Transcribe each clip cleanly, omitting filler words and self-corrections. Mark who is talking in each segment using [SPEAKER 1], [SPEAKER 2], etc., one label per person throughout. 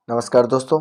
[SPEAKER 1] नमस्कार दोस्तों,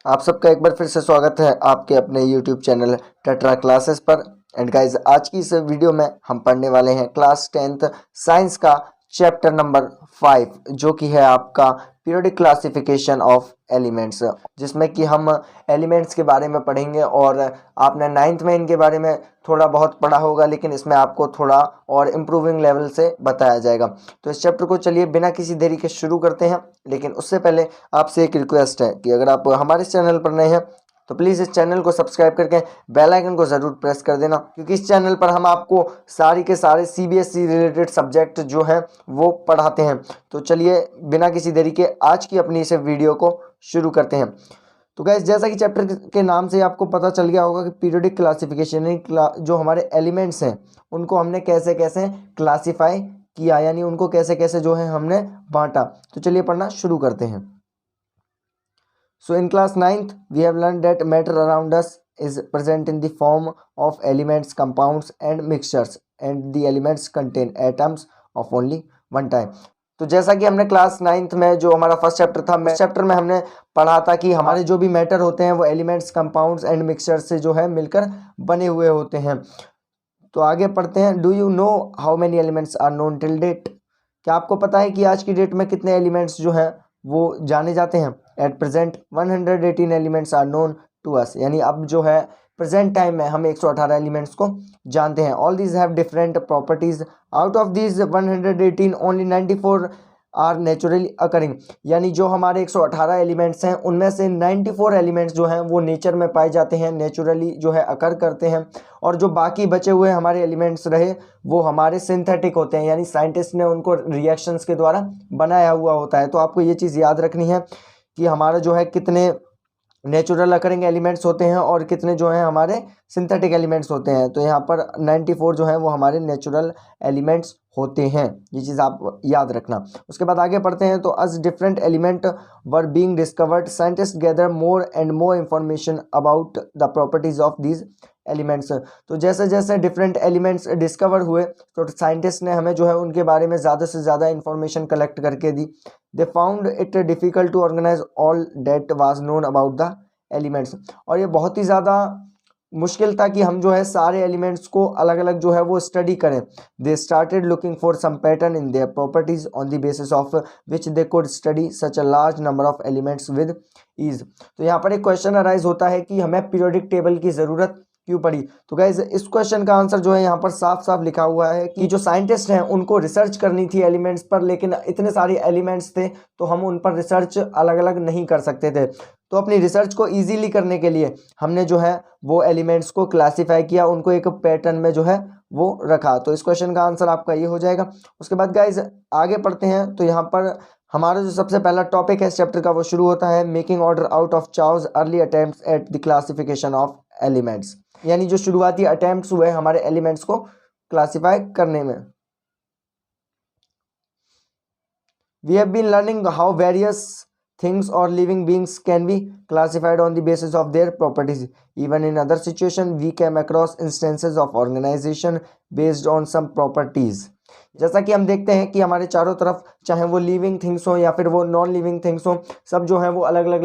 [SPEAKER 1] आप सबका एक बार फिर से स्वागत है आपके अपने YouTube चैनल टेट्रा क्लासेस पर। एंड गाइज, आज की इस वीडियो में हम पढ़ने वाले हैं क्लास 10th साइंस का चैप्टर नंबर 5, जो कि है आपका पीरियोडिक क्लासिफिकेशन ऑफ एलिमेंट्स, जिसमें कि हम एलिमेंट्स के बारे में पढ़ेंगे। और आपने 9th में इनके बारे में थोड़ा बहुत पढ़ा होगा, लेकिन इसमें आपको थोड़ा और इम्प्रूविंग लेवल से बताया जाएगा। तो इस चैप्टर को चलिए बिना किसी देरी के शुरू करते हैं। लेकिन उससे पहले आपसे एक रिक्वेस्ट है कि अगर आप हमारे चैनल पर नए हैं तो प्लीज़ इस चैनल को सब्सक्राइब करके बेल आइकन को ज़रूर प्रेस कर देना, क्योंकि इस चैनल पर हम आपको सारी के सारे CBSE रिलेटेड सब्जेक्ट जो हैं वो पढ़ाते हैं। तो चलिए बिना किसी देरी के आज की अपनी इस वीडियो को शुरू करते हैं। तो गैस, जैसा कि चैप्टर के नाम से आपको पता चल गया होगा कि पीरियोडिक क्लासिफिकेशन, जो हमारे एलिमेंट्स हैं उनको हमने कैसे कैसे क्लासीफाई किया, यानी उनको कैसे कैसे जो है हमने बांटा। तो चलिए पढ़ना शुरू करते हैं। So in class 9th, we have learned that matter around us is present in the form of elements, compounds and mixtures, and the elements contain atoms of only one type. तो जैसा कि हमने क्लास 9th में जो हमारा first chapter था, इस chapter में हमने पढ़ा था कि हमारे जो भी मैटर होते हैं वो एलिमेंट्स, कंपाउंड्स एंड मिक्सचर्स से जो है मिलकर बने हुए होते हैं। तो आगे पढ़ते हैं। Do you know how many elements are known till date? क्या आपको पता है कि आज की डेट में कितने एलिमेंट्स जो हैं वो जाने जाते हैं? At present 118 elements are known to us, यानी अब जो है प्रेजेंट टाइम में हम 118 एलिमेंट्स को जानते हैं। All these have different properties. Out of these 118 only 94 are naturally occurring, यानी जो हमारे 118 एलिमेंट्स हैं उनमें से 94 एलिमेंट्स जो हैं वो नेचर में पाए जाते हैं, नेचुरली जो है अकर करते हैं। और जो बाकी बचे हुए हमारे एलिमेंट्स रहे वो हमारे सिंथेटिक होते हैं, यानी साइंटिस्ट ने उनको रिएक्शंस के द्वारा बनाया हुआ होता है। तो आपको ये चीज़ याद रखनी है कि हमारा जो है कितने नेचुरल अकरिंग एलिमेंट्स होते हैं और कितने जो हैं हमारे सिंथेटिक एलिमेंट्स होते हैं। तो यहाँ पर 94 जो हैं वो हमारे नेचुरल एलिमेंट्स होते हैं, ये चीज़ आप याद रखना। उसके बाद आगे पढ़ते हैं। तो us different element were being discovered, scientist gather more and more information about the properties of these elements. तो जैसे जैसे डिफरेंट एलिमेंट्स डिस्कवर हुए तो साइंटिस्ट ने हमें जो है उनके बारे में ज़्यादा से ज़्यादा इंफॉर्मेशन कलेक्ट करके दी। They found it difficult to organise all that was known about the elements. और ये बहुत ही ज़्यादा मुश्किल था कि हम जो है सारे एलिमेंट्स को अलग अलग जो है वो स्टडी करें। They started looking for some pattern in their properties on the basis of which they could study such a large number of elements with ease. तो यहाँ पर एक क्वेश्चन अराइज होता है कि हमें पीरियोडिक टेबल की ज़रूरत क्यों पड़ी? तो गाइज, इस क्वेश्चन का आंसर जो है यहाँ पर साफ साफ लिखा हुआ है कि जो साइंटिस्ट हैं उनको रिसर्च करनी थी एलिमेंट्स पर, लेकिन इतने सारे एलिमेंट्स थे तो हम उन पर रिसर्च अलग अलग नहीं कर सकते थे। तो अपनी रिसर्च को इजीली करने के लिए हमने जो है वो एलिमेंट्स को क्लासीफाई किया, उनको एक पैटर्न में जो है वो रखा। तो इस क्वेश्चन का आंसर आपका ये हो जाएगा। उसके बाद गाइज आगे पढ़ते हैं। तो यहाँ पर हमारा जो सबसे पहला टॉपिक है इस चैप्टर का वो शुरू होता है making order out of चाउज early attempts at the classification of elements, यानी जो शुरुआती अटेम्प्ट्स हुए हमारे एलिमेंट्स को क्लासिफाई करने में। We have been learning how various things or living beings can be classified on the basis of their properties. Even in other situations, we came across instances of organization based on some properties. जैसा कि हम देखते हैं कि हमारे चारों तरफ चाहे वो लिविंग थिंग्स हो या फिर वो नॉन लिविंग थिंग्स हो, सब जो है वो अलग अलग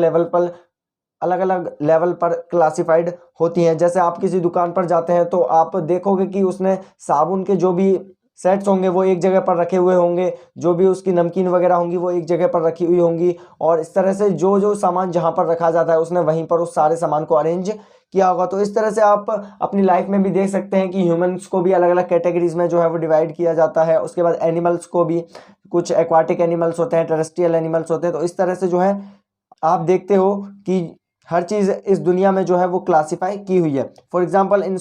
[SPEAKER 1] लेवल पर क्लासिफाइड होती हैं। जैसे आप किसी दुकान पर जाते हैं तो आप देखोगे कि उसने साबुन के जो भी सेट्स होंगे वो एक जगह पर रखे हुए होंगे, जो भी उसकी नमकीन वगैरह होंगी वो एक जगह पर रखी हुई होंगी, और इस तरह से जो जो सामान जहाँ पर रखा जाता है उसने वहीं पर उस सारे सामान को अरेंज किया होगा। तो इस तरह से आप अपनी लाइफ में भी देख सकते हैं कि ह्यूमंस को भी अलग अलग कैटेगरीज में जो है वो डिवाइड किया जाता है। उसके बाद एनिमल्स को भी, कुछ एक्वाटिक एनिमल्स होते हैं, टेरेस्ट्रियल एनिमल्स होते हैं। तो इस तरह से जो है आप देखते हो कि हर चीज़ इस दुनिया में जो है वो क्लासीफाई की हुई है। For example, in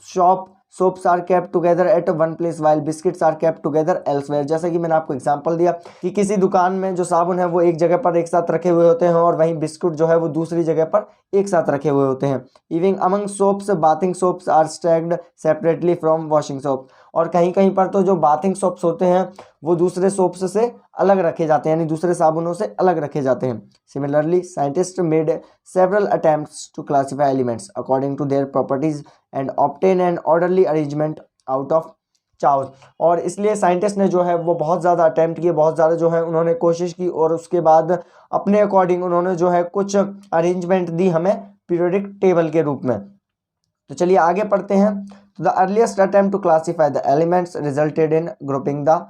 [SPEAKER 1] shop soaps are kept together at one place while biscuits are kept together elsewhere. जैसा कि मैंने आपको एग्जांपल दिया कि किसी दुकान में जो साबुन है वो एक जगह पर एक साथ रखे हुए होते हैं और वहीं बिस्कुट जो है वो दूसरी जगह पर एक साथ रखे हुए होते हैं। Even among soaps bathing soaps are stacked separately from washing soap. और कहीं कहीं पर तो जो बाथिंग सोप्स होते हैं वो दूसरे सोप्स से अलग रखे जाते हैं, यानी दूसरे साबुनों से अलग रखे जाते हैं। Similarly scientist made several attempts to classify elements according to their properties and obtain an orderly arrangement out of chaos. और इसलिए साइंटिस्ट ने जो है वो बहुत ज़्यादा अटैम्प्ट किए, बहुत ज़्यादा जो है उन्होंने कोशिश की, और उसके बाद अपने अकॉर्डिंग उन्होंने जो है कुछ अरेंजमेंट दी हमें पीरियोडिक टेबल के रूप में। तो चलिए आगे पढ़ते हैं। तो the earliest attempt to classify the elements resulted in grouping the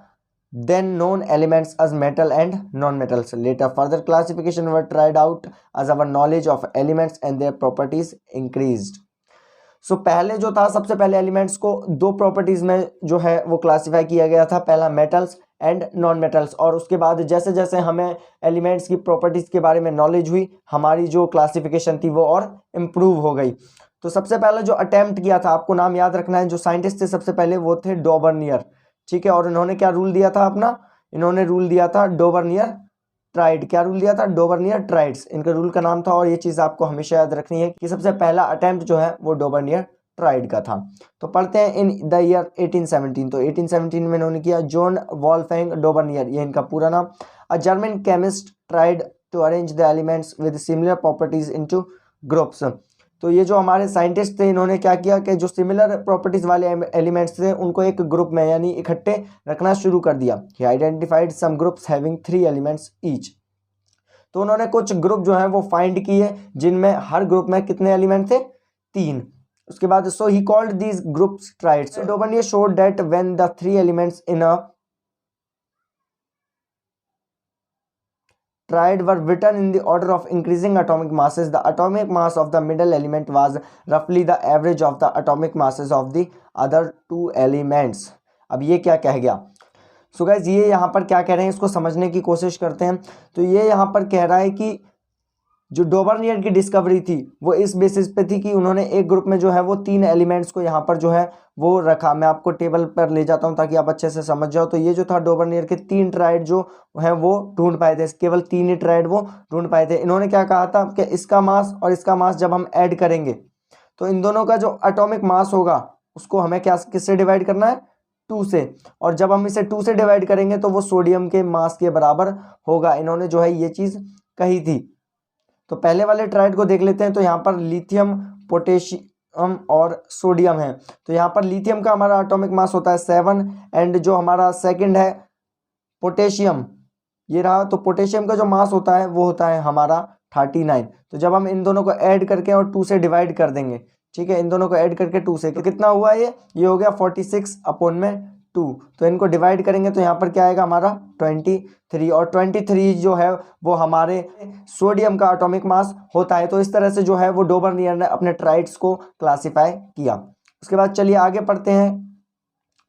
[SPEAKER 1] then known elements as metal and non-metals. Later further classification were tried out as our knowledge of elements and their properties increased. सो पहले जो था, सबसे पहले elements को दो properties में जो है वो क्लासिफाई किया गया था, पहला मेटल्स एंड नॉन मेटल्स। और उसके बाद जैसे जैसे हमें एलिमेंट्स की प्रॉपर्टीज के बारे में नॉलेज हुई, हमारी जो क्लासिफिकेशन थी वो और इम्प्रूव हो गई। तो सबसे पहले जो अटेम्प्ट किया था, आपको नाम याद रखना है, जो साइंटिस्ट थे सबसे पहले वो थे डॉबर्नियर, ठीक है। और इन्होंने क्या रूल दिया था अपना, इन्होंने रूल दिया था डॉबर्नियर ट्राइड। क्या रूल दिया था? डॉबर्नियर ट्राइड्स, इनका रूल का नाम था। और ये चीज़ आपको हमेशा याद रखनी है कि सबसे पहला अटेम्प्ट जो है वो डॉबर्नियर ट्राइड का था। तो पढ़ते हैं इन द ईयर 1817। तो 1817 में इन्होंने किया। जॉन वॉल्फगैंग डॉबर्नियर, ये इनका पूरा नाम। A German chemist tried to arrange the elements with similar properties into groups. तो ये जो हमारे साइंटिस्ट थे, इन्होंने क्या किया कि जो सिमिलर प्रॉपर्टीज वाले एलिमेंट्स थे उनको एक ग्रुप में यानी इकट्ठे रखना शुरू कर दिया। He identified some groups having 3 elements each. तो उन्होंने कुछ ग्रुप जो है वो फाइंड किए जिनमें हर ग्रुप में कितने एलिमेंट थे? 3। उसके बाद so he called these groups triads. Dobereiner showed that when the 3 elements in a triad were written in the order of increasing atomic masses, the atomic mass of the middle element was roughly the average of the atomic masses of the other 2 elements. अब ये क्या कह गया? So guys, ये यहाँ पर क्या कह रहे हैं, इसको समझने की कोशिश करते हैं। तो ये यहाँ पर कह रहा है कि जो डॉबर्नियर की डिस्कवरी थी वो इस बेसिस पे थी कि उन्होंने एक ग्रुप में जो है वो 3 एलिमेंट्स को यहाँ पर जो है वो रखा। मैं आपको टेबल पर ले जाता हूँ ताकि आप अच्छे से समझ जाओ। तो ये जो था डॉबर्नियर के 3 ट्राइड जो है वो ढूंढ पाए थे, केवल 3 ही ट्राइड वो ढूंढ पाए थे। इन्होंने क्या कहा था कि इसका मास और इसका मास जब हम ऐड करेंगे तो इन दोनों का जो एटॉमिक मास होगा उसको हमें क्या किससे डिवाइड करना है? 2 से। और जब हम इसे 2 से डिवाइड करेंगे तो वो सोडियम के मास के बराबर होगा। इन्होंने जो है ये चीज़ कही थी। तो पहले वाले ट्राइड को देख लेते हैं। तो यहाँ पर लिथियम, पोटेशियम और सोडियम है। तो यहाँ पर लिथियम का हमारा एटॉमिक मास होता है 7 एंड जो हमारा सेकंड है पोटेशियम, ये रहा। तो पोटेशियम का जो मास होता है वो होता है हमारा 39। तो जब हम इन दोनों को ऐड करके और 2 से डिवाइड कर देंगे, ठीक है, इन दोनों को ऐड करके 2 से, तो कितना हुआ ये हो गया 46/2। तो इनको डिवाइड करेंगे तो यहाँ पर क्या आएगा हमारा 23। और 23 जो है वो हमारे सोडियम का एटॉमिक मास होता है। तो इस तरह से जो है वो डॉबर्नियर ने अपने ट्राइड्स को क्लासिफाई किया। उसके बाद चलिए आगे पढ़ते हैं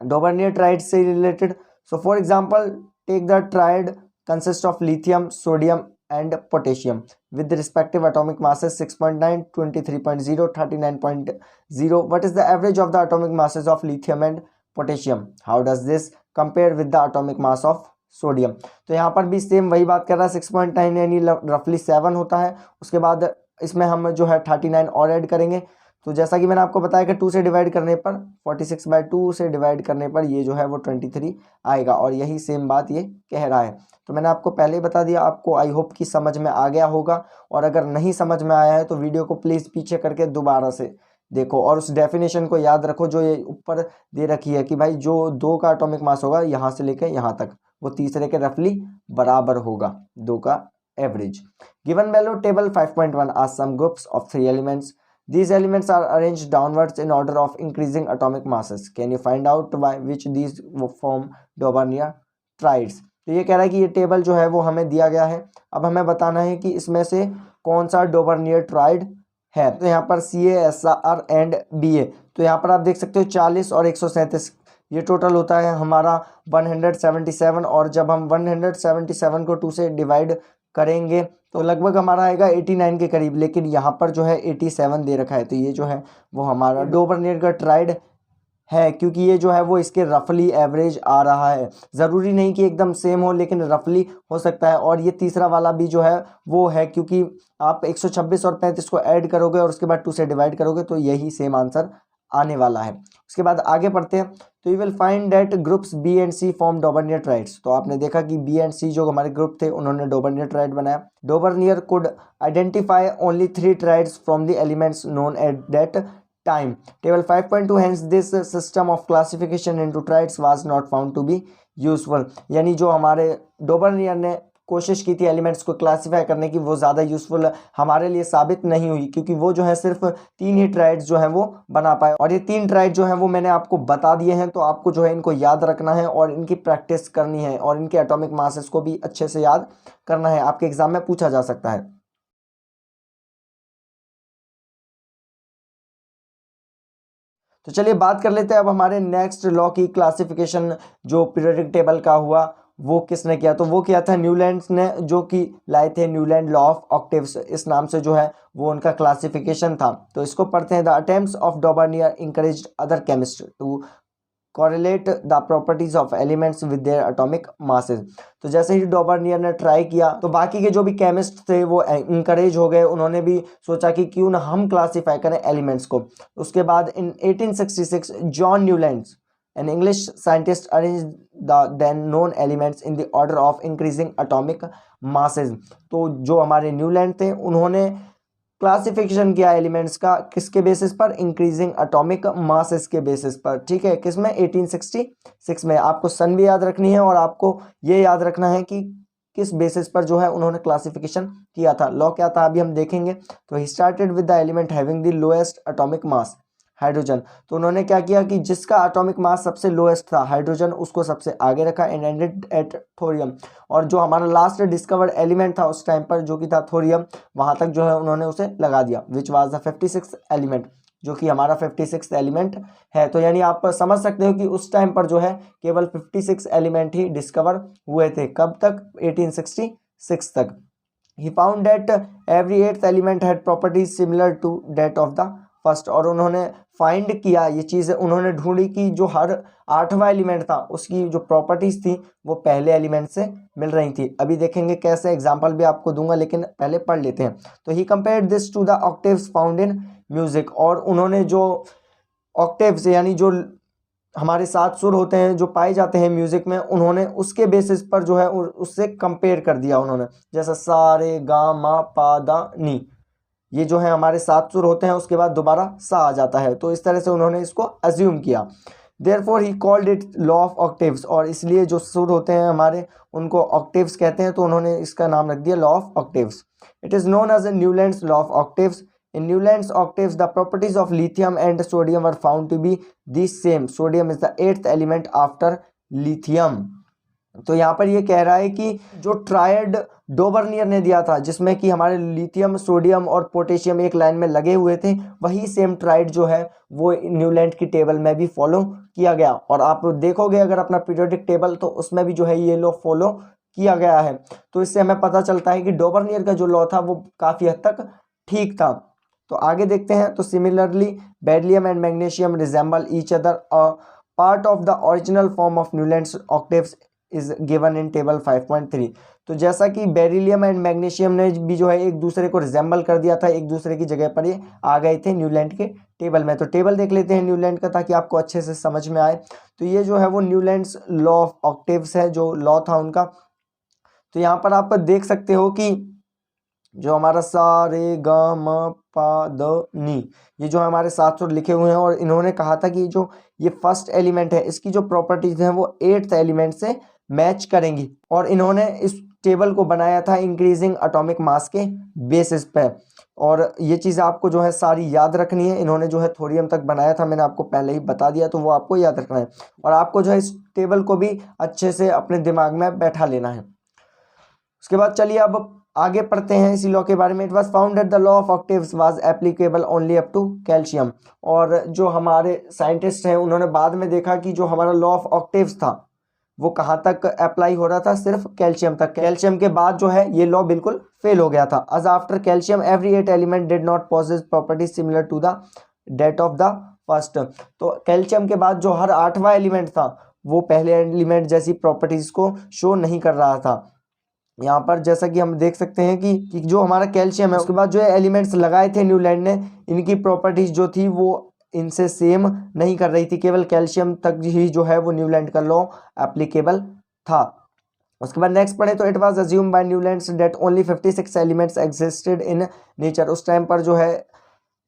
[SPEAKER 1] डॉबर्नियर ट्राइड्स से related. So for example take the triad consist of lithium, sodium and potassium with the respective atomic masses 6.9, 23.0, 39.0. What is the average of the atomic masses of lithium and potassium? How does this compare with the atomic mass of sodium? तो यहाँ पर भी same वही बात कर रहा है। 6.9 यानी रफली 7 होता है। उसके बाद इसमें हम जो है 39 और ऐड करेंगे। तो जैसा कि मैंने आपको बताया कि 2 से डिवाइड करने पर 46/2 से डिवाइड करने पर ये जो है वो 23 आएगा। और यही सेम बात ये कह रहा है। तो मैंने आपको पहले ही बता दिया, आपको आई होप कि समझ में आ गया होगा। और अगर नहीं समझ में आया है तो वीडियो को प्लीज़ पीछे करके दोबारा से देखो और उस डेफिनेशन को याद रखो जो ये ऊपर दे रखी है कि भाई जो 2 का एटॉमिक मास होगा यहाँ से लेकर यहाँ तक वो तीसरे के रफली बराबर होगा, 2 का average. Given below table 5.1 are some groups of 3 elements. These elements are arranged downwards in order of increasing atomic masses. Can you find out by which these form Dobbernier triads? तो ये कह रहा है कि ये टेबल जो है वो हमें दिया गया है। अब हमें बताना है कि इसमें से कौन सा डॉबर्नियर ट्राइड है। तो यहाँ पर CaSr एंड Ba। तो यहाँ पर आप देख सकते हो 40 और 137 ये टोटल होता है हमारा 177। और जब हम 177 को 2 से डिवाइड करेंगे तो लगभग हमारा आएगा 89 के करीब। लेकिन यहाँ पर जो है 87 दे रखा है। तो ये जो है वो हमारा डॉबर्नियर का ट्राइड है, क्योंकि ये जो है वो इसके रफली एवरेज आ रहा है। ज़रूरी नहीं कि एकदम सेम हो, लेकिन रफली हो सकता है। और ये तीसरा वाला भी जो है वो है, क्योंकि आप 126 और 35 को ऐड करोगे और उसके बाद 2 से डिवाइड करोगे तो यही सेम आंसर आने वाला है। उसके बाद आगे पढ़ते हैं। तो you will find that groups B and C form Dobereiner triads. तो आपने देखा कि बी एंड सी जो हमारे ग्रुप थे उन्होंने डॉबर्नियर ट्राइड बनाया। डॉबर्नियर could identify only 3 triads from the elements known at that time. Table 5.2 hence this system of classification into triads was not found to be useful. यानी जो हमारे डोबर्नियर ने कोशिश की थी एलिमेंट्स को क्लासिफाई करने की वो ज़्यादा यूजफुल हमारे लिए साबित नहीं हुई, क्योंकि वो जो है सिर्फ 3 ही ट्राइड्स जो है वो बना पाए। और ये 3 ट्राइड जो है वो मैंने आपको बता दिए हैं, तो आपको जो है इनको याद रखना है और इनकी प्रैक्टिस करनी है और इनके एटॉमिक मासेस को भी अच्छे से याद करना है, आपके एग्जाम में पूछा जा सकता है। तो चलिए बात कर लेते हैं अब हमारे नेक्स्ट लॉ की क्लासिफिकेशन जो पीरियोडिक टेबल का हुआ वो किसने किया। तो वो किया था न्यूलैंड ने, जो कि लाए थे न्यूलैंड लॉ ऑफ ऑक्टेव्स, इस नाम से जो है वो उनका क्लासिफिकेशन था। तो इसको पढ़ते हैं। The attempts of Dobereiner encouraged other chemist to correlate the properties of elements with their atomic masses। तो जैसे ही डॉबर्नियर ने ट्राई किया तो बाकी के जो भी केमिस्ट थे वो इंकरेज हो गए, उन्होंने भी सोचा कि क्यों ना हम क्लासिफाई करें एलिमेंट्स को। उसके बाद in 1866 John Newland an English scientist arranged the then known elements in the order of increasing atomic masses। तो जो हमारे न्यूलैंड थे उन्होंने क्लासिफिकेशन किया एलिमेंट्स का किसके बेसिस पर, इंक्रीजिंग एटॉमिक मासेस के बेसिस पर। ठीक है, किसमें, 1866 में। आपको सन भी याद रखनी है और आपको ये याद रखना है कि किस बेसिस पर जो है उन्होंने क्लासिफिकेशन किया था। लॉ क्या था अभी हम देखेंगे। तो he started with the element having the lowest atomic mass, hydrogen. तो उन्होंने क्या किया कि जिसका एटॉमिक मास सबसे लोएस्ट था, हाइड्रोजन, उसको सबसे आगे रखा एंड एंडेड एट थोरियम। और जो हमारा लास्ट डिस्कवर्ड एलिमेंट था उस टाइम पर जो कि था थोरियम, वहां तक जो है उन्होंने उसे लगा दिया, which was the 56th element, जो कि हमारा 56th एलिमेंट है। तो यानी आप समझ सकते हो कि उस टाइम पर जो है केवल 56 एलिमेंट ही डिस्कवर हुए थे। कब तक, 1866 तक। He found that every 8th element had properties similar to that of the first. और उन्होंने फाइंड किया, ये चीज़ उन्होंने ढूंढी कि जो हर 8वां एलिमेंट था उसकी जो प्रॉपर्टीज थी वो पहले एलिमेंट से मिल रही थी। अभी देखेंगे कैसे, एग्जांपल भी आपको दूंगा, लेकिन पहले पढ़ लेते हैं। तो he compared this to the octaves found in music. और उन्होंने जो ऑक्टेव्स यानी जो हमारे 7 सुर होते हैं जो पाए जाते हैं म्यूजिक में, उन्होंने उसके बेसिस पर जो है उससे कंपेयर कर दिया उन्होंने। जैसा सा रे गा मा पा दा नी, ये जो है हमारे 7 सुर होते हैं, उसके बाद दोबारा सा आ जाता है। तो इस तरह से उन्होंने इसको अज्यूम किया। Therefore he called it law of octaves. और इसलिए जो सुर होते हैं हमारे उनको ऑक्टेव्स कहते हैं, तो उन्होंने इसका नाम रख दिया law of octaves. It is known as a Newlands law of octaves. In Newland's octaves, the properties of lithium and sodium were found to be the same. Sodium is the 8th element after lithium। तो यहाँ पर ये कह रहा है कि जो triad डोबर्नियर ने दिया था, जिसमें कि हमारे लिथियम, सोडियम और पोटेशियम एक लाइन में लगे हुए थे, वही सेम ट्रायड जो है वो न्यूलैंड की टेबल में भी फॉलो किया गया। और आप देखोगे अगर अपना पीरियोडिक टेबल, तो उसमें भी जो है ये लॉ फॉलो किया गया है। तो इससे हमें पता चलता है कि डोबर्नियर का जो लॉ था वो काफ़ी हद तक ठीक था। तो आगे देखते हैं। तो similarly beryllium and magnesium resemble each other. Part of the original form of Newlands octaves is given in table 5.3। तो जैसा कि बेरिलियम एंड मैग्नीशियम ने भी जो है एक दूसरे को रिजेंबल कर दिया था, एक दूसरे की जगह पर ये आ गए थे न्यूलैंड के टेबल में। तो टेबल देख लेते हैं न्यूलैंड का, ताकि आपको अच्छे से समझ में आए। तो ये जो है वो न्यूलैंड्स लॉ ऑफ ऑक्टेव्स है, जो लॉ था उनका। तो यहाँ पर आप देख सकते हो कि जो हमारा सा रे ग म पा द नी, ये जो हमारे 7 सुर लिखे हुए हैं। और इन्होंने कहा था कि जो ये फर्स्ट एलिमेंट है इसकी जो प्रॉपर्टीज हैं वो 8th एलिमेंट से मैच करेंगी। और इन्होंने इस टेबल को बनाया था इंक्रीजिंग एटॉमिक मास के बेसिस पे। और ये चीज़ आपको जो है सारी याद रखनी है। इन्होंने जो है थोरियम तक बनाया था, मैंने आपको पहले ही बता दिया, तो वो आपको याद रखना है। और आपको जो है इस टेबल को भी अच्छे से अपने दिमाग में बैठा लेना है। उसके बाद चलिए अब आगे पढ़ते हैं इसी लॉ के बारे में। It was found that the law of octaves was applicable only up to calcium. और जो हमारे साइंटिस्ट हैं उन्होंने बाद में देखा कि जो हमारा लॉ ऑफ ऑक्टेव्स था वो कहाँ तक अप्लाई हो रहा था, सिर्फ कैल्शियम तक। कैल्शियम के बाद जो है ये लॉ बिल्कुल फेल हो गया था। As after calcium every 8 element did not possess properties similar to the that of the first. तो कैल्शियम के बाद जो हर 8वां एलिमेंट था वो पहले एलिमेंट जैसी प्रॉपर्टीज को शो नहीं कर रहा था। यहाँ पर जैसा कि हम देख सकते हैं कि जो हमारा कैल्शियम है उसके बाद जो एलिमेंट्स लगाए थे न्यूलैंड ने, इनकी प्रॉपर्टीज जो थी वो इनसे सेम नहीं कर रही थी। केवल कैल्शियम तक ही जो है वो न्यूलैंड का लॉ एप्लीकेबल था। उसके बाद नेक्स्ट पढ़े। तो it was assume by Newlands that only 56 elements existed in nature. उस टाइम पर जो है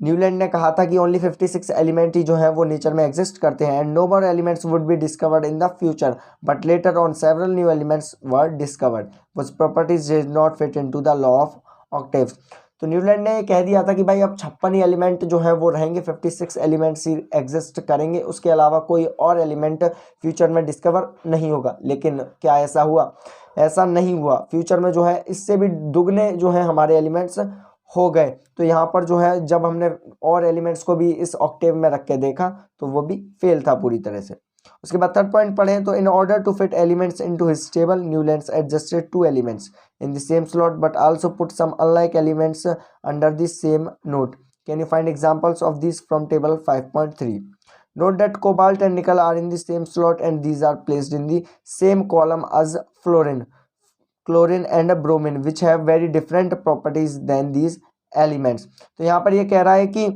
[SPEAKER 1] न्यूलैंड ने कहा था कि ओनली 56 एलिमेंट ही जो है वो नेचर में एग्जिस्ट करते हैं and no more elements would be discovered in the future but later on several new elements were discovered which properties did not fit into the law of octaves. तो Newland ने कह दिया था कि भाई अब 56 ही एलिमेंट जो है वो रहेंगे, 56 एलिमेंट्स ही एग्जिस्ट करेंगे, उसके अलावा कोई और एलिमेंट फ्यूचर में डिस्कवर नहीं होगा। लेकिन क्या ऐसा हुआ? ऐसा नहीं हुआ। फ्यूचर में जो है इससे भी दुगने जो है हमारे एलिमेंट्स हो गए। तो यहाँ पर जो है जब हमने और एलिमेंट्स को भी इस ऑक्टेव में रख के देखा तो वो भी फेल था पूरी तरह से। उसके बाद थर्ड पॉइंट पढ़ें तो in order to fit elements into his table Newlands adjusted 2 elements in the same slot but also put some unlike elements under the same note. Can you find examples of this from table 5.3? Note that cobalt and nickel are in the same slot and these are placed in the same column as fluorine, chlorine and bromine which have very different properties than these elements। तो यहाँ पर ये कह रहा है कि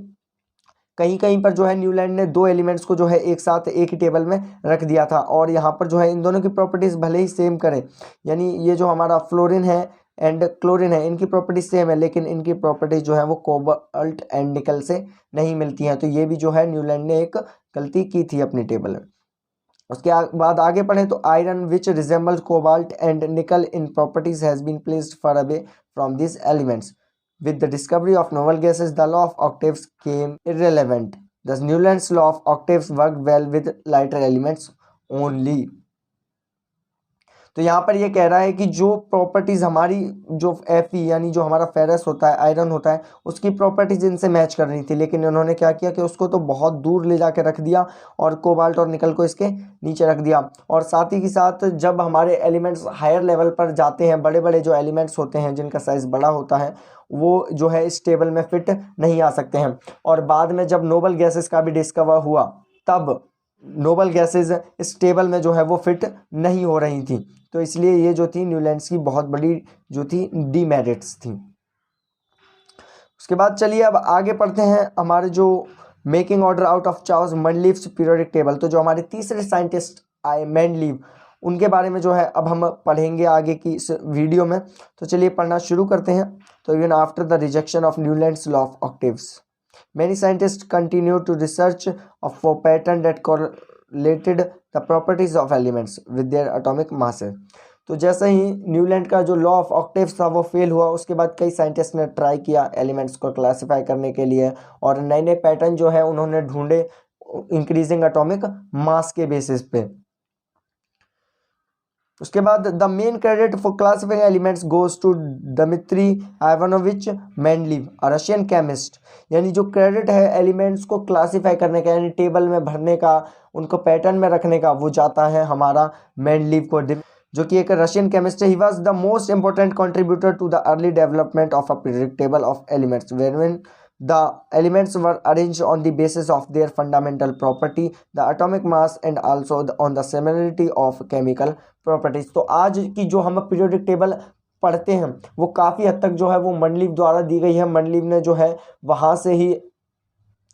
[SPEAKER 1] कहीं कहीं पर जो है न्यूलैंड ने 2 एलिमेंट्स को जो है एक साथ एक ही टेबल में रख दिया था और यहाँ पर जो है इन दोनों की प्रॉपर्टीज़ भले ही सेम करें, यानी ये जो हमारा फ्लोरीन है एंड क्लोरीन है इनकी प्रॉपर्टीज सेम है लेकिन इनकी प्रॉपर्टीज जो है वो कोबाल्ट एंड निकल से नहीं मिलती हैं। तो ये भी जो है न्यूलैंड ने एक गलती की थी अपनी टेबल में। उसके बाद आगे पढ़ें तो iron which resembles cobalt and nickel in properties has been placed far away from this elements. With the discovery of novel gases, the law of octaves came irrelevant. Thus, Newland's law of octaves worked well with lighter elements only. तो यहाँ पर ये कह रहा है कि जो properties हमारी जो Fe यानी जो हमारा फेरस होता है, आयरन होता है, उसकी प्रॉपर्टीज इनसे मैच कर रही थी, लेकिन इन्होंने क्या किया कि उसको तो बहुत दूर ले जाके रख दिया और कोबाल्ट और निकल को इसके नीचे रख दिया। और साथ ही के साथ जब हमारे एलिमेंट्स हायर लेवल पर जाते हैं, बड़े बड़े जो एलिमेंट्स होते हैं जिनका साइज़ बड़ा होता है वो जो है इस टेबल में फिट नहीं आ सकते हैं। और बाद में जब नोबल गैसेस का भी डिस्कवर हुआ तब नोबल गैसेस इस टेबल में जो है वो फिट नहीं हो रही थी। तो इसलिए ये जो थी न्यूलैंड्स की बहुत बड़ी जो थी डीमेरिट्स थी। उसके बाद चलिए अब आगे पढ़ते हैं हमारे जो making order out of Charles Mendeleev's periodic table. तो जो हमारे तीसरे साइंटिस्ट आए मंडलीव, उनके बारे में जो है अब हम पढ़ेंगे आगे की इस वीडियो में। तो चलिए पढ़ना शुरू करते हैं। तो even after the rejection of Newlands law of octaves many scientists continue to research for pattern that correlated the properties of elements with their atomic masses। तो जैसे ही न्यूलैंड का जो लॉ ऑफ ऑक्टेव्स था वो फेल हुआ, उसके बाद कई साइंटिस्ट ने ट्राई किया एलिमेंट्स को क्लासिफाई करने के लिए और नए नए पैटर्न जो है उन्होंने ढूंढे इंक्रीजिंग एटॉमिक मास के बेसिस पे। उसके बाद the main credit for classifying elements goes to Dmitri Ivanovich Mendeleev, a Russian chemist. यानी जो क्रेडिट है एलिमेंट्स को क्लासिफाई करने का, यानी टेबल में भरने का, उनको पैटर्न में रखने का, वो जाता है हमारा मेंडलीव को, जो कि एक रशियन केमिस्ट है। He was the most important contributor to the early development of a periodic table of elements wherein the elements were arranged on the basis of their fundamental property, the atomic mass and also on the similarity of chemical properties। तो आज की जो हम periodic table पढ़ते हैं वो काफ़ी हद तक जो है वो मंडलीव द्वारा दी गई है। मंडलीव ने जो है वहाँ से ही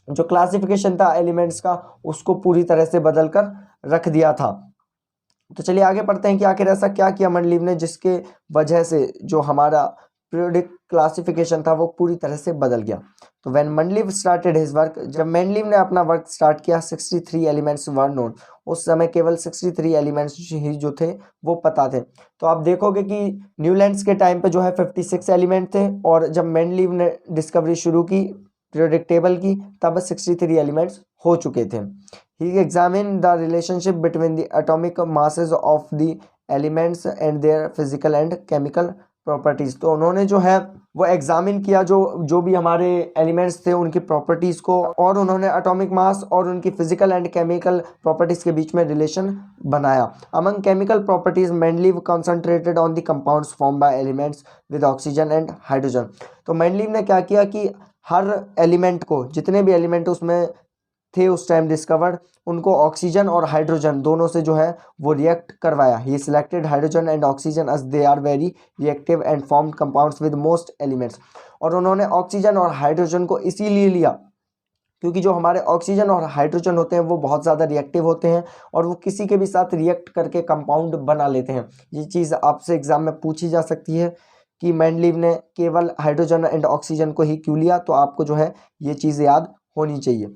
[SPEAKER 1] जो क्लासिफिकेशन था एलिमेंट्स का उसको पूरी तरह से बदल कर रख दिया था। तो चलिए आगे पढ़ते हैं कि आखिर ऐसा क्या किया मंडलीव ने जिसके वजह से जो हमारा पीरियोडिक क्लासिफिकेशन था वो पूरी तरह से बदल गया। तो व्हेन मंडलीव स्टार्टेड हिज वर्क, जब मंडलीव ने अपना वर्क स्टार्ट किया, 63 एलिमेंट्स वर नोन। उस समय केवल 63 एलिमेंट्स ही जो थे वो पता थे। तो आप देखोगे कि न्यूलैंड्स के टाइम पे जो है 56 एलिमेंट थे और जब मंडलीव ने डिस्कवरी शुरू की पीरियोडिक टेबल की तब 63 एलिमेंट्स हो चुके थे। He examine the relationship between the atomic masses of the elements and their physical and chemical properties. तो उन्होंने जो है वो एग्जामिन किया जो भी हमारे एलिमेंट्स थे उनकी प्रॉपर्टीज़ को, और उन्होंने एटॉमिक मास और उनकी फिजिकल एंड केमिकल प्रॉपर्टीज़ के बीच में रिलेशन बनाया। Among chemical properties Mendeleev concentrated on the compounds form by elements with oxygen and hydrogen. तो मंडलीव ने क्या किया कि हर एलिमेंट को, जितने भी एलिमेंट उसमें थे उस टाइम डिस्कवर्ड, उनको ऑक्सीजन और हाइड्रोजन दोनों से जो है वो रिएक्ट करवाया। He selected hydrogen and oxygen as they are very reactive and formed compounds with most elements. और उन्होंने ऑक्सीजन और हाइड्रोजन को इसीलिए लिया क्योंकि जो हमारे ऑक्सीजन और हाइड्रोजन होते हैं वो बहुत ज़्यादा रिएक्टिव होते हैं और वो किसी के भी साथ रिएक्ट करके कंपाउंड बना लेते हैं। ये चीज़ आपसे एग्जाम में पूछी जा सकती है कि मेंडलीव ने केवल हाइड्रोजन एंड ऑक्सीजन को ही क्यों लिया, तो आपको जो है ये चीज़ याद होनी चाहिए।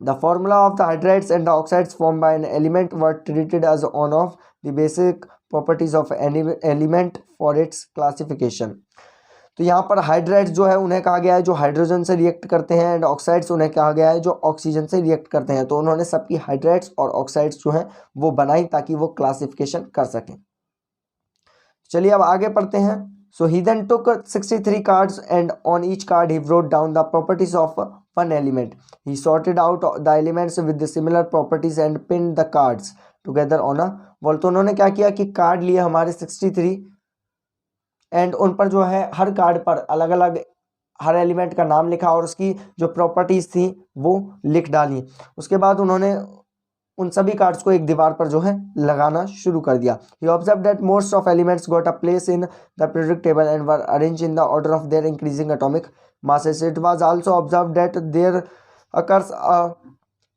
[SPEAKER 1] The formula of the hydrates and the oxides formed by an element were treated as one of the basic properties of any element for its classification। तो यहाँ पर हाइड्राइड्स जो है उन्हें कहा गया है जो हाइड्रोजन से रिएक्ट करते हैं, एंड ऑक्साइड्स उन्हें कहा गया है जो ऑक्सीजन से रिएक्ट करते हैं। तो उन्होंने सबकी हाइड्राइड्स और ऑक्साइड्स जो हैं वो बनाई ताकि वो क्लासिफिकेशन कर सकें। चलिए अब आगे पढ़ते हैं। So he then took 63 cards and on each card he wrote down the properties of one element. He sorted out the elements with the similar properties and pinned the cards together on a wall। तो उन्होंने क्या किया कि card लिए हमारे 63 and उन पर जो है हर कार्ड पर अलग अलग हर एलिमेंट का नाम लिखा और उसकी जो प्रॉपर्टीज थी वो लिख डाली। उसके बाद उन्होंने उन सभी कार्ड्स को एक दीवार पर जो है लगाना शुरू कर दिया। He observed that most of elements got a place in the periodic table and were arranged in the order of their increasing atomic masses. It was also observed that there occurs a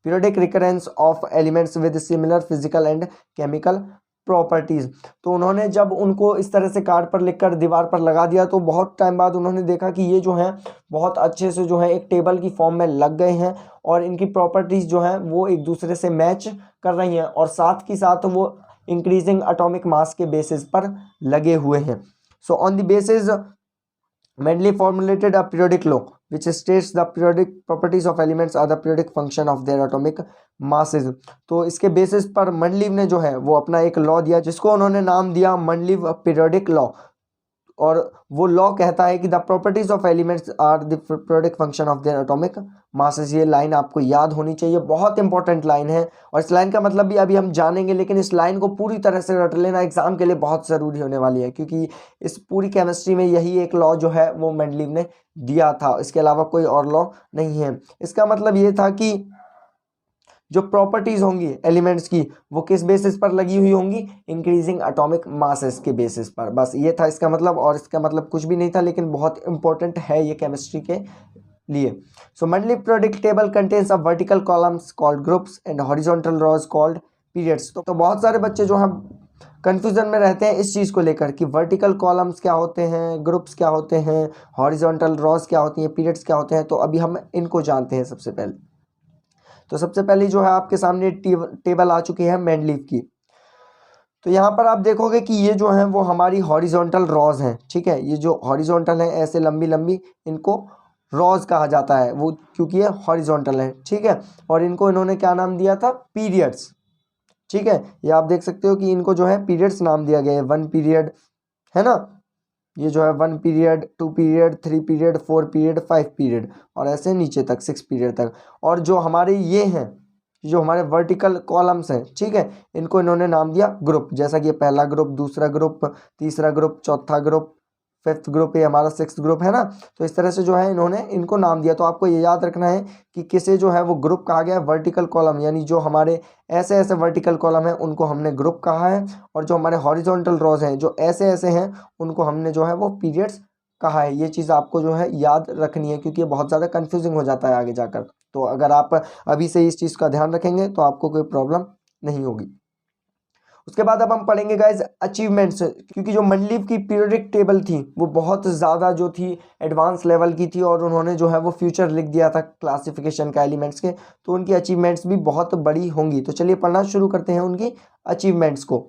[SPEAKER 1] periodic recurrence of elements with similar physical and chemical properties. तो उन्होंने जब उनको इस तरह से card पर लिखकर दीवार पर लगा दिया तो बहुत टाइम बाद उन्होंने देखा कि ये जो हैं बहुत अच्छे से जो है एक टेबल की फॉर्म में लग गए हैं और इनकी प्रॉपर्टीज जो हैं वो एक दूसरे से मैच कर रही हैं और साथ ही साथ वो इंक्रीजिंग एटॉमिक मास के बेसिस पर लगे हुए हैं। So on the basis Mendeleev formulated a periodic law which states the periodic properties of elements are the periodic function of their atomic masses। तो इसके बेसिस पर मंडलीव ने जो है वो अपना एक लॉ दिया जिसको उन्होंने नाम दिया मंडलीव पीरियोडिक लॉ, और वो लॉ कहता है कि the properties of elements are the periodic function of their atomic masses. ये लाइन आपको याद होनी चाहिए, बहुत इंपॉर्टेंट लाइन है और इस लाइन का मतलब भी अभी हम जानेंगे, लेकिन इस लाइन को पूरी तरह से रट लेना एग्जाम के लिए बहुत ज़रूरी होने वाली है क्योंकि इस पूरी केमिस्ट्री में यही एक लॉ जो है वो मेंडलीव ने दिया था, इसके अलावा कोई और लॉ नहीं है। इसका मतलब ये था कि जो प्रॉपर्टीज होंगी एलिमेंट्स की वो किस बेसिस पर लगी हुई होंगी, इंक्रीजिंग एटॉमिक मासेस के बेसिस पर। बस ये था इसका मतलब, और इसका मतलब कुछ भी नहीं था, लेकिन बहुत इंपॉर्टेंट है ये केमिस्ट्री के लिए। सो Mendeleev periodic table contains a vertical columns called groups and horizontal rows called periods। तो बहुत सारे बच्चे जो हैं कंफ्यूजन में रहते हैं इस चीज़ को लेकर कि वर्टिकल कॉलम्स क्या होते हैं, ग्रुप्स क्या होते हैं, हॉरिजॉन्टल रॉज क्या होती हैं, पीरियड्स क्या होते हैं। तो अभी हम इनको जानते हैं सबसे पहले। तो सबसे पहले जो है आपके सामने टेबल आ चुकी है मेंडलीव की। तो यहाँ पर आप देखोगे कि ये जो है वो हमारी हॉरिजॉन्टल रॉज हैं, ठीक है। ये जो हॉरिजॉन्टल है ऐसे लंबी लंबी, इनको रॉज कहा जाता है वो क्योंकि ये हॉरिजॉन्टल है, ठीक है। और इनको इन्होंने क्या नाम दिया था, पीरियड्स, ठीक है। ये आप देख सकते हो कि इनको जो है पीरियड्स नाम दिया गया है। 1 पीरियड है ना, ये जो है 1 period, 2 period, 3 period, 4 period, 5 period और ऐसे नीचे तक 6 पीरियड तक। और जो हमारे ये हैं, जो हमारे वर्टिकल कॉलम्स हैं, ठीक है, इनको इन्होंने नाम दिया ग्रुप। जैसा कि पहला ग्रुप, दूसरा ग्रुप, तीसरा ग्रुप, चौथा ग्रुप, 5th ग्रुप, ये हमारा 6th ग्रुप है ना। तो इस तरह से जो है इन्होंने इनको नाम दिया। तो आपको ये याद रखना है कि किसे जो है वो ग्रुप कहा गया है, वर्टिकल कॉलम, यानी जो हमारे ऐसे ऐसे वर्टिकल कॉलम है उनको हमने ग्रुप कहा है, और जो हमारे हॉरिजॉन्टल रॉज हैं जो ऐसे ऐसे हैं उनको हमने जो है वो पीरियड्स कहा है। ये चीज़ आपको जो है याद रखनी है क्योंकि ये बहुत ज़्यादा कन्फ्यूजिंग हो जाता है आगे जाकर। तो अगर आप अभी से इस चीज़ का ध्यान रखेंगे तो आपको कोई प्रॉब्लम नहीं होगी। उसके बाद अब हम पढ़ेंगे गाइज अचीवमेंट्स, क्योंकि जो मंडलीव की पीरियोडिक टेबल थी वो बहुत ज़्यादा जो थी एडवांस लेवल की थी और उन्होंने जो है वो फ्यूचर लिख दिया था क्लासिफिकेशन का एलिमेंट्स के, तो उनकी अचीवमेंट्स भी बहुत बड़ी होंगी। तो चलिए पढ़ना शुरू करते हैं उनकी अचीवमेंट्स को।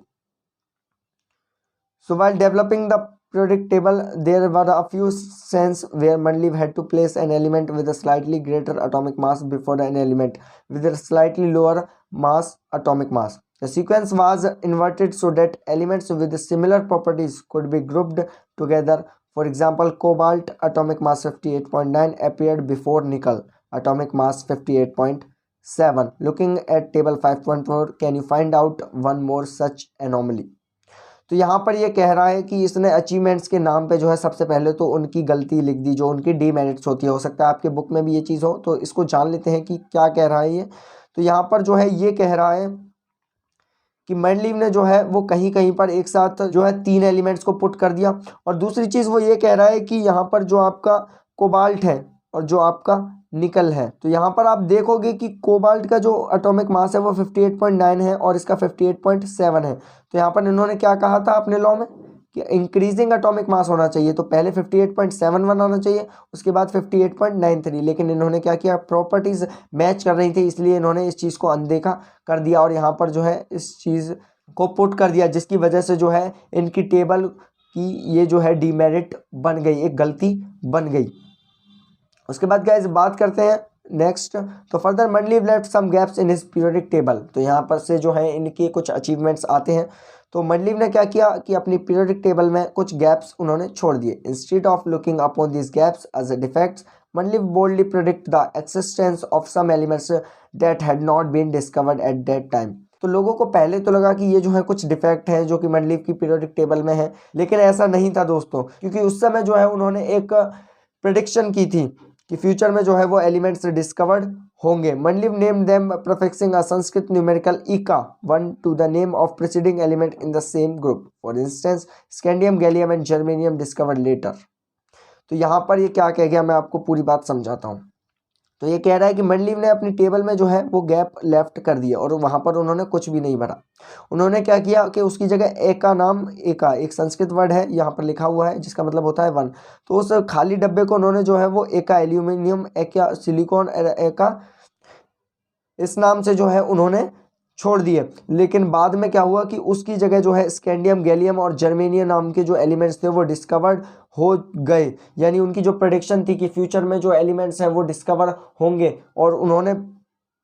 [SPEAKER 1] So while developing the periodic table, there were a few sense where Mendeleev had to place an element with a slightly greater atomic mass before an element with a slightly lower mass atomic mass. The sequence was inverted so that elements with similar properties could be grouped together. For example, cobalt atomic mass 58.9 appeared before nickel atomic mass 58.7. Looking at table 5.4, can you find out one more such anomaly? तो यहाँ पर ये कह रहा है कि इसने achievements के नाम पे जो है सबसे पहले तो उनकी गलती लिख दी, जो उनकी डीमेरिट्स होती है। हो सकता है आपके बुक में भी ये चीज़ हो, तो इसको जान लेते हैं कि क्या कह रहा है ये। तो यहाँ पर जो है ये कह रहा है कि मेंडलीव ने जो है वो कहीं कहीं पर एक साथ जो है 3 एलिमेंट्स को पुट कर दिया। और दूसरी चीज़ वो ये कह रहा है कि यहाँ पर जो आपका कोबाल्ट है और जो आपका निकल है, तो यहाँ पर आप देखोगे कि कोबाल्ट का जो एटॉमिक मास है वो 58.9 है और इसका 58.7 है। तो यहाँ पर इन्होंने क्या कहा था अपने लॉ में कि इंक्रीजिंग एटॉमिक मास होना चाहिए, तो पहले 58.71 आना चाहिए, उसके बाद 58.93, लेकिन इन्होंने क्या किया, प्रॉपर्टीज मैच कर रही थी, इसलिए इन्होंने इस चीज़ को अनदेखा कर दिया और यहाँ पर जो है इस चीज़ को पुट कर दिया, जिसकी वजह से जो है इनकी टेबल की ये जो है डीमेरिट बन गई, एक गलती बन गई। उसके बाद गाइस बात करते हैं नेक्स्ट, तो further Mendeleev left some gaps in his periodic table, तो यहाँ पर से जो है इनके कुछ अचीवमेंट्स आते हैं। तो मंडलीव ने क्या किया कि अपनी पीरियोडिक टेबल में कुछ गैप्स उन्होंने छोड़ दिए। Instead of looking upon this gaps as a defects, Mendeleev boldly predict the existence of some elements that had not been discovered at that time. तो लोगों को पहले तो लगा कि ये जो है कुछ डिफेक्ट है जो कि मंडलीव की पीरियोडिक टेबल में है, लेकिन ऐसा नहीं था दोस्तों, क्योंकि उस समय जो है उन्होंने एक प्रेडिक्शन की थी कि फ्यूचर में जो है वो एलिमेंट्स डिस्कवर्ड होंगे। Mendeleev name them prefixing a Sanskrit numerical eka 1 to the name of preceding element in the same group, for instance scandium, gallium and germanium discovered later. तो यहाँ पर ये क्या कह गया, मैं आपको पूरी बात समझाता हूँ। तो ये कह रहा है कि मंडलीव ने अपनी टेबल में जो है वो गैप लेफ्ट कर दिया और वहाँ पर उन्होंने कुछ भी नहीं भरा। उन्होंने क्या किया कि उसकी जगह एका नाम, एका एक संस्कृत वर्ड है यहाँ पर लिखा हुआ है जिसका मतलब होता है 1, तो उस खाली डब्बे को उन्होंने जो है वो एका एल्यूमिनियम, एका सिलिकॉन, एका इस नाम से जो है उन्होंने छोड़ दिए। लेकिन बाद में क्या हुआ कि उसकी जगह जो है स्कैंडियम, गैलियम और जर्मेनियम नाम के जो एलिमेंट्स थे वो डिस्कवर्ड हो गए, यानी उनकी जो प्रेडिक्शन थी कि फ्यूचर में जो एलिमेंट्स हैं वो डिस्कवर होंगे, और उन्होंने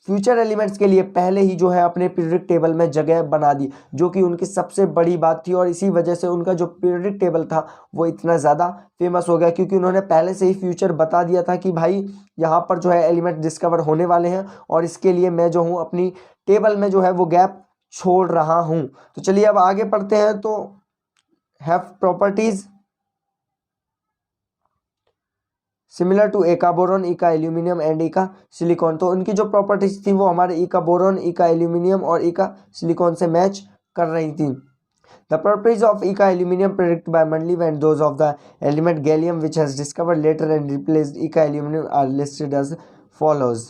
[SPEAKER 1] फ्यूचर एलिमेंट्स के लिए पहले ही जो है अपने पीरियोडिक टेबल में जगह बना दी, जो कि उनकी सबसे बड़ी बात थी। और इसी वजह से उनका जो पीरियोडिक टेबल था वो इतना ज़्यादा फेमस हो गया, क्योंकि उन्होंने पहले से ही फ्यूचर बता दिया था कि भाई यहाँ पर जो है एलिमेंट डिस्कवर होने वाले हैं और इसके लिए मैं जो हूँ अपनी टेबल में जो है वो गैप छोड़ रहा हूँ। तो चलिए अब आगे पढ़ते हैं। तो हैव प्रॉपर्टीज सिमिलर टू एका बोरॉन, इका एल्यूमिनियम एंड इका सिलिकॉन, तो उनकी जो प्रॉपर्टीज थी वो हमारे इका बोरॉन, इका एल्यूमिनियम और इका सिलिकॉन से मैच कर रही थी। The properties of eka aluminium predict by Mendeleev and those of the element gallium which has discovered later and replaced eka aluminium are listed as follows.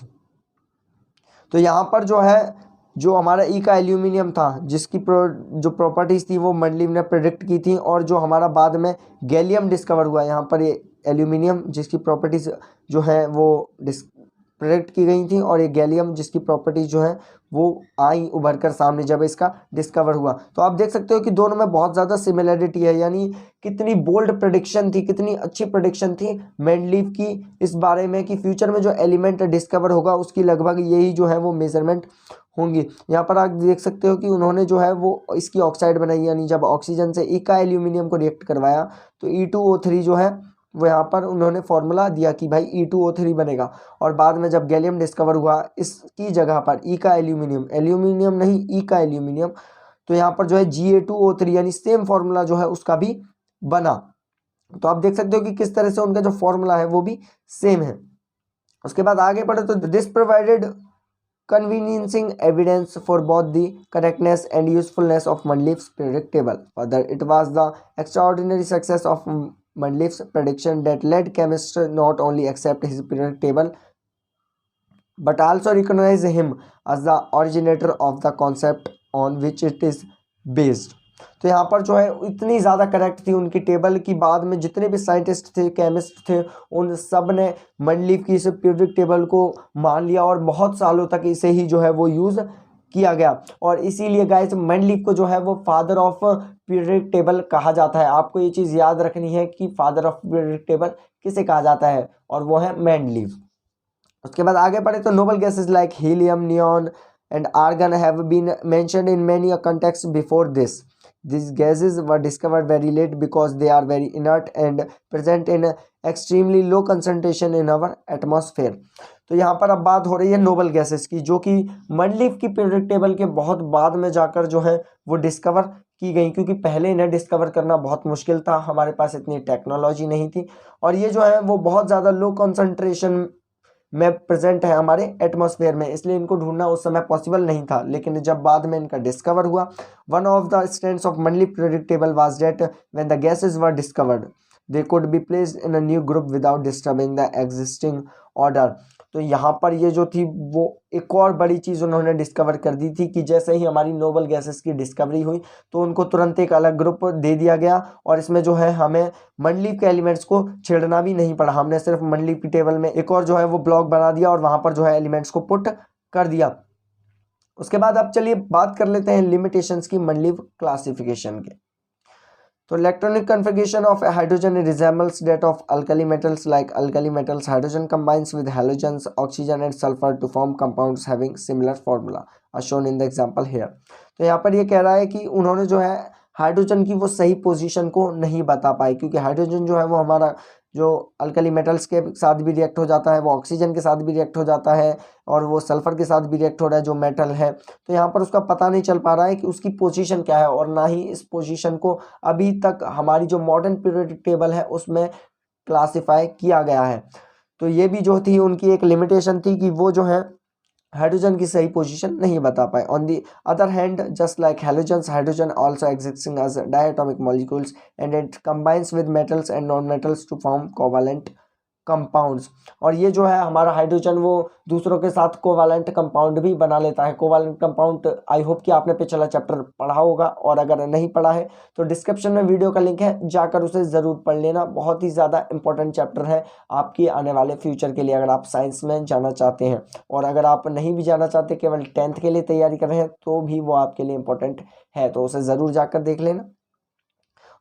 [SPEAKER 1] तो यहाँ पर जो है जो हमारा इका एल्यूमिनियम था जिसकी जो प्रॉपर्टीज थी वो मंडलीव ने प्रेडिक्ट की थी, और जो हमारा बाद में गैलियम डिस्कवर हुआ, यहाँ पर ये एल्यूमिनियम जिसकी प्रॉपर्टीज जो है वो प्रेडिक्ट की गई थी, और ये गैलियम जिसकी प्रॉपर्टीज जो है वो आई उभर कर सामने जब इसका डिस्कवर हुआ। तो आप देख सकते हो कि दोनों में बहुत ज़्यादा सिमिलरिटी है, यानी कितनी बोल्ड प्रेडिक्शन थी, कितनी अच्छी प्रेडिक्शन थी मंडलीव की इस बारे में कि फ्यूचर में जो एलिमेंट डिस्कवर होगा उसकी लगभग यही जो है वो मेजरमेंट होंगी। यहाँ पर आप देख सकते हो कि उन्होंने जो है वो इसकी ऑक्साइड बनाई, यानी जब ऑक्सीजन से इका एल्यूमिनियम को रिएक्ट करवाया तो E2O3 जो है वो यहाँ पर उन्होंने फॉर्मूला दिया कि भाई E2O3 बनेगा, और बाद में जब गैलियम डिस्कवर हुआ इसकी जगह पर इका एल्यूमिनियम, एल्यूमिनियम नहीं इका एल्यूमिनियम, तो यहाँ पर जो है Ga2O3 यानी सेम फॉर्मूला जो है उसका भी बना। तो आप देख सकते हो कि किस तरह से उनका जो फॉर्मूला है वो भी सेम है। उसके बाद आगे बढ़े तो this provided conveniencing evidence for both the correctness and usefulness of Mandleev's periodic table. Further, it was the extraordinary success of Mandleev's prediction that led chemists not only accept his periodic table but also recognize him as the originator of the concept on which it is based. तो यहाँ पर जो है इतनी ज़्यादा correct थी उनकी table की, बाद में जितने भी साइंटिस्ट थे, केमिस्ट थे, उन सब ने मंडलीव की इस पीरियोडिक टेबल को मान लिया और बहुत सालों तक इसे ही जो है वो यूज़ किया गया। और इसीलिए गाइस मंडलीव को जो है वो फादर ऑफ पीरियोडिक टेबल कहा जाता है। आपको ये चीज़ याद रखनी है कि फादर ऑफ पीरियोडिक टेबल किसे कहा जाता है, और वो है मंडलीव। उसके बाद आगे बढ़े तो noble gases like helium, neon and argon have been mentioned in many context before this. These gases were discovered very late because they are very inert and present in extremely low concentration in our atmosphere. तो यहाँ पर अब बात हो रही है noble gases की, जो कि मंडलीव की पीरियोडिक टेबल के बहुत बाद में जाकर जो है वो डिस्कवर की गई, क्योंकि पहले इन्हें डिस्कवर करना बहुत मुश्किल था, हमारे पास इतनी टेक्नोलॉजी नहीं थी, और ये जो है वो बहुत ज़्यादा लो कॉन्सेंट्रेशन में प्रेजेंट है हमारे एटमॉस्फेयर में, इसलिए इनको ढूंढना उस समय पॉसिबल नहीं था। लेकिन जब बाद में इनका डिस्कवर हुआ, one of the strengths of Mendeleev periodic table was that when the gases were discovered they could be placed in a new group without disturbing the existing order. तो यहाँ पर ये जो थी वो एक और बड़ी चीज़ उन्होंने डिस्कवर कर दी थी कि जैसे ही हमारी नोबल गैसेस की डिस्कवरी हुई तो उनको तुरंत एक अलग ग्रुप दे दिया गया और इसमें जो है हमें मंडलीफ के एलिमेंट्स को छेड़ना भी नहीं पड़ा। हमने सिर्फ मंडलीफ की टेबल में एक और जो है वो ब्लॉक बना दिया और वहाँ पर जो है एलिमेंट्स को पुट कर दिया। उसके बाद अब चलिए बात कर लेते हैं लिमिटेशंस की मंडलीफ क्लासिफिकेशन के। तो electronic configuration of hydrogen resembles that of alkali metals like alkali metals hydrogen combines with halogens oxygen and sulfur to form compounds having similar formula as shown in the example here। तो यहाँ पर ये कह रहा है कि उन्होंने जो है हाइड्रोजन की वो सही पोजीशन को नहीं बता पाई, क्योंकि हाइड्रोजन जो है वो हमारा जो अल्कली मेटल्स के साथ भी रिएक्ट हो जाता है, वो ऑक्सीजन के साथ भी रिएक्ट हो जाता है और वो सल्फर के साथ भी रिएक्ट हो रहा है जो मेटल है। तो यहाँ पर उसका पता नहीं चल पा रहा है कि उसकी पोजीशन क्या है और ना ही इस पोजीशन को अभी तक हमारी जो मॉडर्न पीरियोडिक टेबल है उसमें क्लासिफाई किया गया है। तो ये भी जो थी उनकी एक लिमिटेशन थी कि वो जो है हाइड्रोजन की सही पोजीशन नहीं बता पाए। On the other hand just like halogens hydrogen also existing as diatomic molecules and it combines with metals and non metals to form covalent compounds. और ये जो है हमारा हाइड्रोजन वो दूसरों के साथ कोवैलेंट कंपाउंड भी बना लेता है। कोवैलेंट कंपाउंड आई होप कि आपने पिछला चैप्टर पढ़ा होगा और अगर नहीं पढ़ा है तो डिस्क्रिप्शन में वीडियो का लिंक है, जाकर उसे ज़रूर पढ़ लेना। बहुत ही ज़्यादा इंपॉर्टेंट चैप्टर है आपकी आने वाले फ्यूचर के लिए अगर आप साइंस में जाना चाहते हैं, और अगर आप नहीं भी जाना चाहते केवल 10th के लिए तैयारी कर रहे हैं तो भी वो आपके लिए इंपॉर्टेंट है, तो उसे ज़रूर जाकर देख लेना।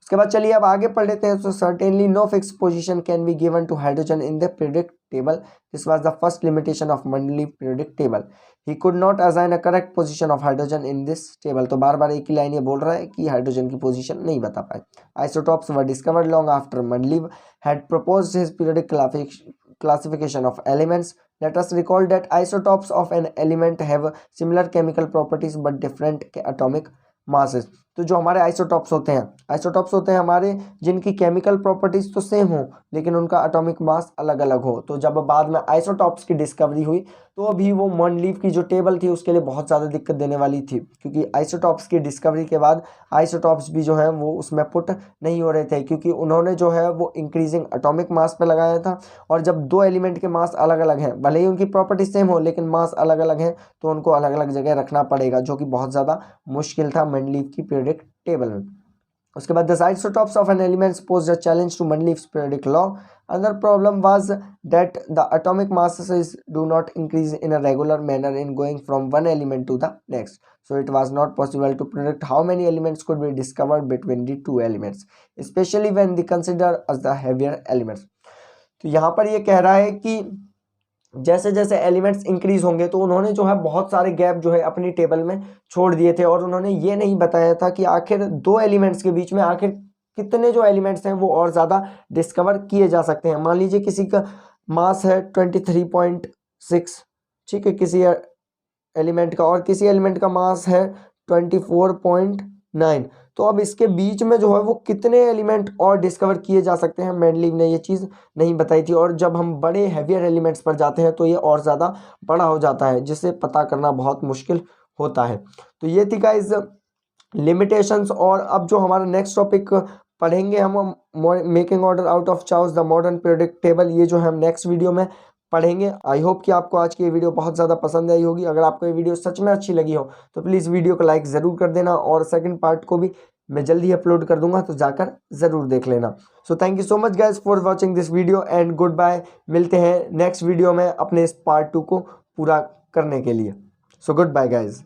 [SPEAKER 1] उसके बाद चलिए अब आगे पढ़ लेते हैं। तो certainly no fix position can be given to hydrogen in the periodic table, this was the first limitation of Mendeleev periodic table. He could not assign a correct position of hydrogen in this table. तो बार बार एक ही line ये बोल रहा है कि hydrogen की position नहीं बता पाए। Isotopes were discovered long after Mendeleev had proposed his periodic classification of elements। Let us recall that isotopes of an element have similar chemical properties but different atomic masses। तो जो हमारे isotopes होते हैं हमारे जिनकी केमिकल प्रॉपर्टीज तो same हो लेकिन उनका एटॉमिक मास अलग अलग हो। तो जब बाद में आइसोटॉप्स की डिस्कवरी हुई तो अभी वो मंडलीफ की जो टेबल थी उसके लिए बहुत ज़्यादा दिक्कत देने वाली थी, क्योंकि आइसोटॉप्स की डिस्कवरी के बाद आइसोटॉप्स भी जो है वो उसमें पुट नहीं हो रहे थे, क्योंकि उन्होंने जो है वो इंक्रीजिंग एटॉमिक मास पे लगाया था। और जब दो एलिमेंट के मास अलग अलग हैं, भले ही उनकी प्रॉपर्टीज सेम हो लेकिन मास अलग अलग हैं, तो उनको अलग अलग जगह रखना पड़ेगा, जो कि बहुत ज़्यादा मुश्किल था मंडलीफ की पीरियोडिक टेबल में। उसके बाद the isotopes of an element posed a challenge to Mendeleev's periodic law। Another problem was that the atomic masses do not increase in a regular manner in going from one element to the next, so it was not possible to predict how many elements could be discovered between the two elements, especially when they consider as the heavier elements। तो यहाँ पर ये कह रहा है कि जैसे जैसे एलिमेंट्स इंक्रीज होंगे तो उन्होंने जो है बहुत सारे गैप जो है अपनी टेबल में छोड़ दिए थे, और उन्होंने ये नहीं बताया था कि आखिर दो एलिमेंट्स के बीच में आखिर कितने जो एलिमेंट्स हैं वो और ज़्यादा डिस्कवर किए जा सकते हैं। मान लीजिए किसी का मास है 23.6, ठीक है, किसी एलिमेंट का, और किसी एलिमेंट का मास है 24.9। तो अब इसके बीच में जो है वो कितने एलिमेंट और डिस्कवर किए जा सकते हैं, मेंडलीव ने ये चीज़ नहीं बताई थी। और जब हम बड़े हैवियर एलिमेंट्स पर जाते हैं तो ये और ज़्यादा बड़ा हो जाता है, जिसे पता करना बहुत मुश्किल होता है। तो ये थी गाइस लिमिटेशंस। और अब जो हमारा नेक्स्ट टॉपिक पढ़ेंगे हम making order out of charts the modern periodic table, ये जो हम नेक्स्ट वीडियो में पढ़ेंगे। आई होप कि आपको आज की ये वीडियो बहुत ज़्यादा पसंद आई होगी। अगर आपको ये वीडियो सच में अच्छी लगी हो तो प्लीज़ वीडियो को लाइक ज़रूर कर देना, और सेकंड पार्ट को भी मैं जल्दी अपलोड कर दूंगा, तो जाकर ज़रूर देख लेना। So thank you so much guys for watching this video and good bye. मिलते हैं नेक्स्ट वीडियो में अपने इस पार्ट 2 को पूरा करने के लिए। So good bye guys.